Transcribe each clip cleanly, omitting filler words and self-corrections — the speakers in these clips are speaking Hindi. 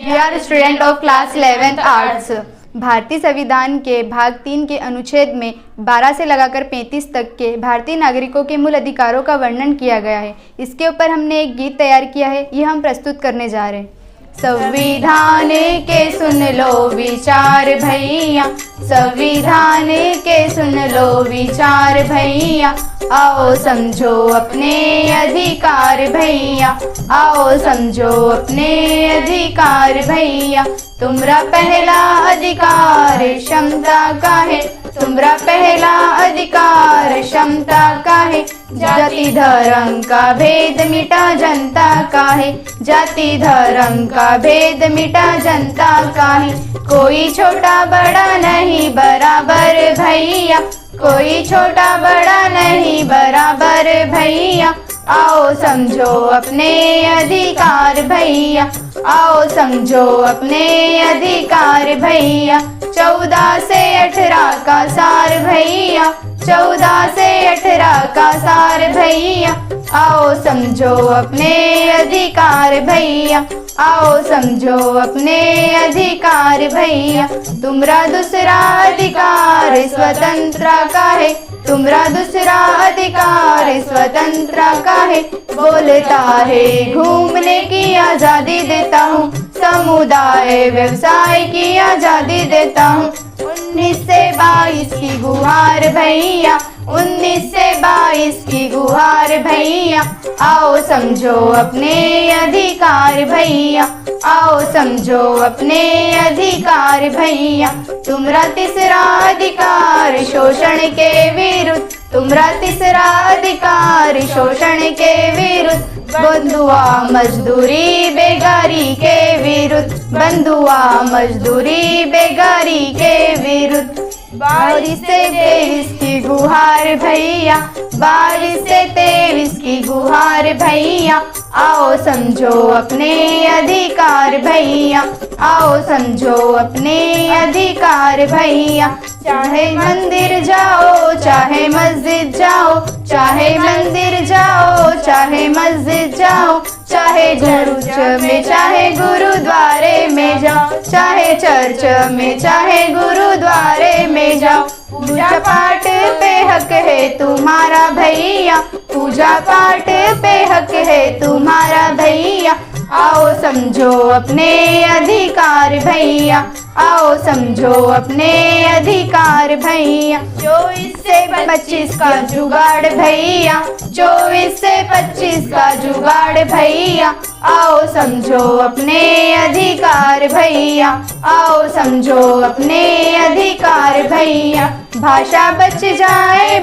We are student of class 11th arts. भारतीय संविधान के भाग 3 के अनुच्छेद में 12 से लगाकर 35 तक के भारतीय नागरिकों के मूल अधिकारों का वर्णन किया गया है। इसके ऊपर हमने एक गीत तैयार किया है, ये हम प्रस्तुत करने जा रहे हैं। संविधान के सुन लो विचार भैया, संविधान के सुन लो विचार भैया, आओ समझो अपने अधिकार भैया, आओ समझो अपने अधिकार भैया। तुम्हारा पहला अधिकार क्षमता का है, तुम्हारा पहला अधिकार क्षमता का है। जाति धर्म का भेद मिटा जनता का है, जाति धर्म का भेद मिटा जनता का है। कोई छोटा बड़ा नहीं बराबर भैया, कोई छोटा बड़ा नहीं बराबर भैया। आओ समझो अपने अधिकार भैया, आओ समझो अपने अधिकार भैया। 14 से 18 का सार भैया, 14 से 18 का सार भैया। आओ समझो अपने अधिकार भैया, आओ समझो अपने अधिकार भैया। तुम्हारा दूसरा अधिकार स्वतंत्र का है, तुम्हारा दूसरा अधिकार स्वतंत्र का है। बोलता है घूमने की आजादी देता हूँ, समुदाय व्यवसाय की आजादी देता हूँ। 19 से 22 की गुहार भैया, 19 से 22 की गुहार भैया। आओ समझो अपने अधिकार भैया, आओ समझो अपने अधिकार भैया। तुम्हारा तीसरा अधिकार शोषण के विरुद्ध, तुम्हारा तीसरा अधिकार शोषण के विरुद्ध। बंधुआ मजदूरी बेगारी के विरुद्ध, बंधुआ मजदूरी बेगारी के विरुद्ध। 22 से 23 की गुहार भैया, 22 से 23 की गुहार भैया। आओ समझो अपने अधिकार भैया, आओ समझो अपने अधिकार भैया। चाहे मंदिर जाओ चाहे मस्जिद जाओ, चाहे मंदिर जाओ चाहे मस्जिद जाओ। चाहे चर्च में चाहे गुरुद्वारे में जाओ, चाहे चर्च में चाहे गुरुद्वारे में जाओ। पूजा पाठ पे हक है तुम्हारा भैया, पूजा पाठ पे हक है तुम्हारा भैया। आओ समझो अपने अधिकार भैया, आओ समझो अपने अधिकार भैया। 24 से 25 का जुगाड़ भैया, 24 से 25 का जुगाड़ भैया। आओ समझो अपने अधिकार भैया, आओ समझो अपने अधिकार भैया। भाषा बच जाए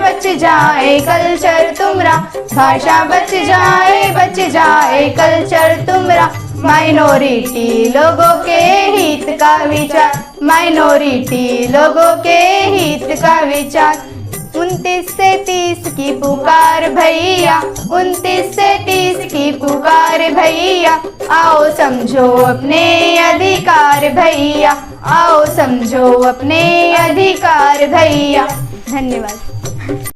कल्चर तुम्हारा, भाषा बच जाए कल्चर तुम्हारा। माइनॉरिटी लोगों के हित का विचार, माइनॉरिटी लोगों के हित का विचार। 29 से 30 की पुकार भैया, 29 से 30 की पुकार भैया। आओ समझो अपने अधिकार भैया, आओ समझो अपने अधिकार भैया। धन्यवाद।